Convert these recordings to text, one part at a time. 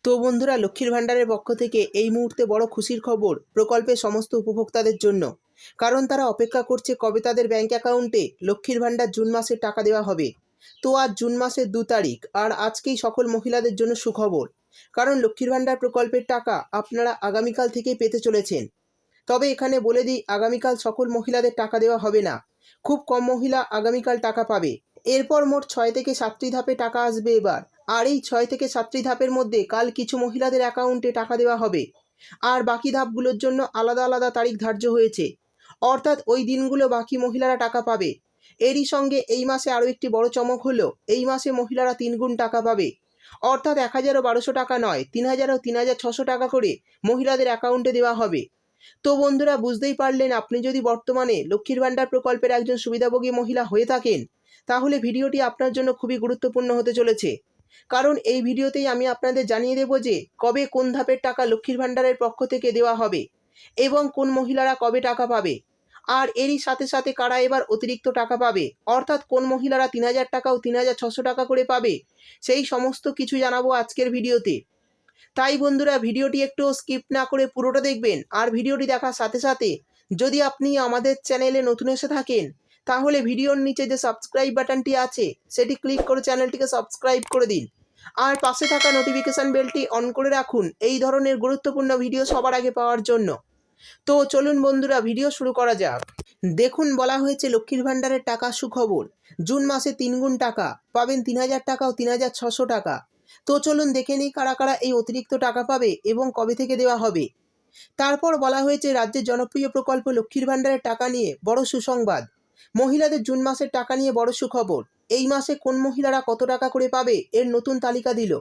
তো বন্ধুরা, লক্ষ্মীর ভাণ্ডারের পক্ষ থেকে এই মুহূর্তে বড় খুশির খবর প্রকল্পের সমস্ত উপভোক্তাদের জন্য। কারণ তারা অপেক্ষা করছে কবে তাদের ব্যাংক অ্যাকাউন্টে লক্ষ্মীর ভাণ্ডার জুন মাসের টাকা দেওয়া হবে। তো আজ জুন মাসের 2 তারিখ, আর আজকেই সকল মহিলাদের জন্য সুখবর। কারণ লক্ষ্মীর ভাণ্ডার প্রকল্পের টাকা আপনারা আগামীকাল থেকেই পেতে চলেছেন। তবে এখানে বলে দিই, আগামীকাল সকল মহিলাদের টাকা দেওয়া হবে না। খুব কম মহিলা আগামীকাল টাকা পাবে। এরপর মোট 6 থেকে 7টি ধাপে টাকা আসবে এবার। আর এই 6 থেকে 7টি ধাপের মধ্যে কাল কিছু মহিলাদের অ্যাকাউন্টে টাকা দেওয়া হবে, আর বাকি ধাপগুলোর জন্য আলাদা আলাদা তারিখ ধার্য হয়েছে। অর্থাৎ ওই দিনগুলো বাকি মহিলারা টাকা পাবে। এরই সঙ্গে এই মাসে আরও একটি বড় চমক হলো, এই মাসে মহিলারা 3 গুণ টাকা পাবে। অর্থাৎ 1012 টাকা নয়, 3000 ও 3600 টাকা করে মহিলাদের অ্যাকাউন্টে দেওয়া হবে। তো বন্ধুরা, বুঝতেই পারলেন, আপনি যদি বর্তমানে লক্ষ্মীর ভাণ্ডার প্রকল্পের একজন সুবিধাভোগী মহিলা হয়ে থাকেন, তাহলে ভিডিওটি আপনার জন্য খুবই গুরুত্বপূর্ণ হতে চলেছে। কারণ এই ভিডিওতেই আমি আপনাদের জানিয়ে দেব যে কবে কোন ধাপের টাকা লক্ষ্মীর ভাণ্ডারের পক্ষ থেকে দেওয়া হবে এবং কোন মহিলারা কবে টাকা পাবে। আর এরই সাথে সাথে কারা এবার অতিরিক্ত টাকা পাবে, অর্থাৎ কোন মহিলারা 3000 টাকা ও 3600 টাকা করে পাবে, সেই সমস্ত কিছু জানাবো আজকের ভিডিওতে। তাই বন্ধুরা, ভিডিওটি একটু স্কিপ না করে পুরোটা দেখবেন। আর ভিডিওটি দেখার সাথে সাথে যদি আপনি আমাদের চ্যানেলে নতুন এসে থাকেন, তাহলে ভিডিওর নিচে যে সাবস্ক্রাইব বাটনটি আছে সেটি ক্লিক করে চ্যানেলটিকে সাবস্ক্রাইব করে দিন। আর পাশে থাকা নোটিফিকেশান বেলটি অন করে রাখুন এই ধরনের গুরুত্বপূর্ণ ভিডিও সবার আগে পাওয়ার জন্য। তো চলুন বন্ধুরা, ভিডিও শুরু করা যাক। দেখুন, বলা হয়েছে লক্ষ্মীর ভাণ্ডারের টাকা সুখবর। জুন মাসে 3 গুণ টাকা পাবেন, 3000 টাকা ও 3600 টাকা। তো চলুন দেখে নিই কারা কারা এই অতিরিক্ত টাকা পাবে এবং কবে থেকে দেওয়া হবে। তারপর বলা হয়েছে রাজ্যের জনপ্রিয় প্রকল্প লক্ষ্মীর ভাণ্ডারের টাকা নিয়ে বড় সুসংবাদ। মহিলাদের জুন মাসের টাকা নিয়ে বড় সুখবর। এই মাসে কোন মহিলারা কত টাকা করে পাবে এর নতুন তালিকা দিল।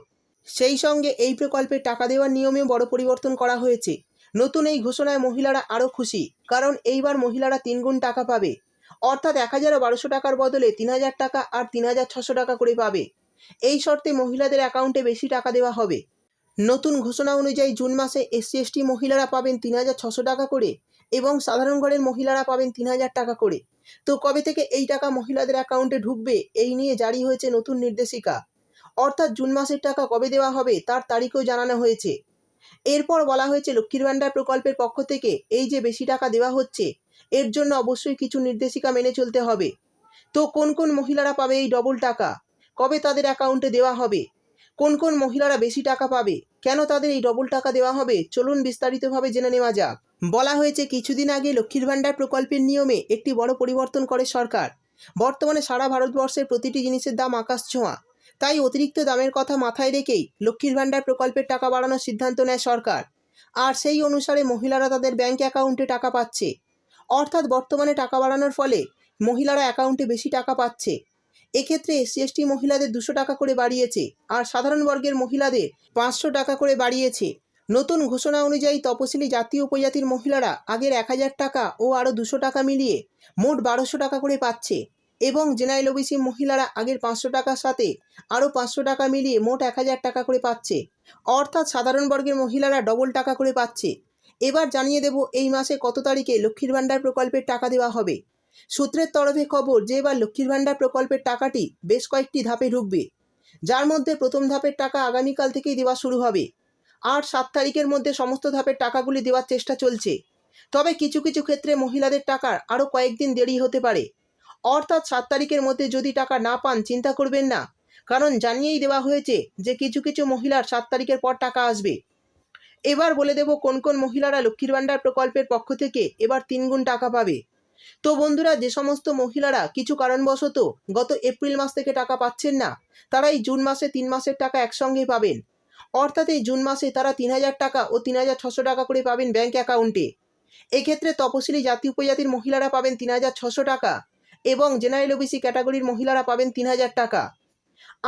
সেই সঙ্গে এই প্রকল্পের টাকা দেওয়ার নিয়মে বড় পরিবর্তন করা হয়েছে। নতুন এই ঘোষণায় মহিলারা আরও খুশি, কারণ এইবার মহিলারা 3 গুণ টাকা পাবে। অর্থাৎ 1012 টাকার বদলে 3000 টাকা আর 3600 টাকা করে পাবে। এই শর্তে মহিলাদের অ্যাকাউন্টে বেশি টাকা দেওয়া হবে। নতুন ঘোষণা অনুযায়ী জুন মাসে SC/ST মহিলারা পাবেন 3600 টাকা করে এবং সাধারণ ঘরের মহিলারা পাবেন 3000 টাকা করে। তো কবে থেকে এই টাকা মহিলাদের অ্যাকাউন্টে ঢুকবে, এই নিয়ে জারি হয়েছে নতুন নির্দেশিকা। অর্থাৎ জুন মাসের টাকা কবে দেওয়া হবে তার তারিখও জানানো হয়েছে। এরপর বলা হয়েছে লক্ষ্মীর ভাণ্ডার প্রকল্পের পক্ষ থেকে এই যে বেশি টাকা দেওয়া হচ্ছে, এর জন্য অবশ্যই কিছু নির্দেশিকা মেনে চলতে হবে। তো কোন কোন মহিলারা পাবে এই ডবল টাকা, কবে তাদের অ্যাকাউন্টে দেওয়া হবে, কোন কোন মহিলারা বেশি টাকা পাবে, কেন তাদের এই ডবল টাকা দেওয়া হবে, চলুন বিস্তারিতভাবে জেনে নেওয়া যাক। বলা হয়েছে কিছুদিন আগে লক্ষ্মীর ভাণ্ডার প্রকল্পের নিয়মে একটি বড় পরিবর্তন করে সরকার। বর্তমানে সারা ভারতবর্ষের প্রতিটি জিনিসের দাম আকাশ ছোঁয়া। তাই অতিরিক্ত দামের কথা মাথায় রেখেই লক্ষ্মীর ভাণ্ডার প্রকল্পের টাকা বাড়ানোর সিদ্ধান্ত নেয় সরকার। আর সেই অনুসারে মহিলারা তাদের ব্যাংক অ্যাকাউন্টে টাকা পাচ্ছে। অর্থাৎ বর্তমানে টাকা বাড়ানোর ফলে মহিলারা অ্যাকাউন্টে বেশি টাকা পাচ্ছে। এক্ষেত্রে SC/ST মহিলাদের 200 টাকা করে বাড়িয়েছে, আর সাধারণ বর্গের মহিলাদের 500 টাকা করে বাড়িয়েছে। নতুন ঘোষণা অনুযায়ী তপশিলি জাতি উপজাতির মহিলারা আগের 1000 টাকা ও আরও 200 টাকা মিলিয়ে মোট 1200 টাকা করে পাচ্ছে, এবং জেনারেল OBC মহিলারা আগের 500 টাকার সাথে আরও 500 টাকা মিলিয়ে মোট 1000 টাকা করে পাচ্ছে। অর্থাৎ সাধারণ বর্গের মহিলারা ডবল টাকা করে পাচ্ছে। এবার জানিয়ে দেব এই মাসে কত তারিখে লক্ষ্মীর ভাণ্ডার প্রকল্পের টাকা দেওয়া হবে। সূত্রের তরফে খবর যে এবার লক্ষ্মীর ভাণ্ডার প্রকল্পের টাকাটি বেশ কয়েকটি ধাপে ঢুকবে, যার মধ্যে প্রথম ধাপের টাকা আগামীকাল থেকেই দেওয়া শুরু হবে। আর 7 তারিখের মধ্যে সমস্ত ধাপের টাকাগুলি দেওয়ার চেষ্টা চলছে। তবে কিছু কিছু ক্ষেত্রে মহিলাদের টাকার আরও কয়েকদিন দেরি হতে পারে। অর্থাৎ 7 তারিখের মধ্যে যদি টাকা না পান, চিন্তা করবেন না, কারণ জানিয়েই দেওয়া হয়েছে যে কিছু কিছু মহিলার 7 তারিখের পর টাকা আসবে। এবার বলে দেব কোন কোন মহিলারা লক্ষ্মীর ভাণ্ডার প্রকল্পের পক্ষ থেকে এবার 3 গুণ টাকা পাবে। তো বন্ধুরা, যে সমস্ত মহিলারা কিছু কারণবশত গত এপ্রিল মাস থেকে টাকা পাচ্ছেন না, তারা এই জুন মাসে 3 মাসের টাকা একসঙ্গে পাবেন। অর্থাৎ এই জুন মাসে তারা 3000 টাকা ও 3600 টাকা করে পাবেন ব্যাংক অ্যাকাউন্টে। এক্ষেত্রে তপশিলি জাতি উপজাতির মহিলারা পাবেন 3600 টাকা এবং জেনারেল OBC ক্যাটাগরির মহিলারা পাবেন 3000 টাকা।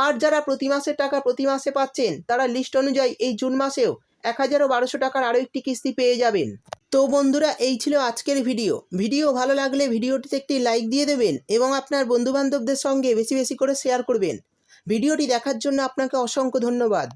আর যারা প্রতি মাসের টাকা প্রতি মাসে পাচ্ছেন, তারা লিস্ট অনুযায়ী এই জুন মাসেও 1012 টাকার আরও একটি কিস্তি পেয়ে যাবেন। তো বন্ধুরা, এই ছিল আজকের ভিডিও ভালো লাগলে ভিডিওটিতে একটি লাইক দিয়ে দেবেন এবং আপনার বন্ধুবান্ধবদের সঙ্গে বেশি বেশি করে শেয়ার করবেন। ভিডিওটি দেখার জন্য আপনাকে অসংখ্য ধন্যবাদ।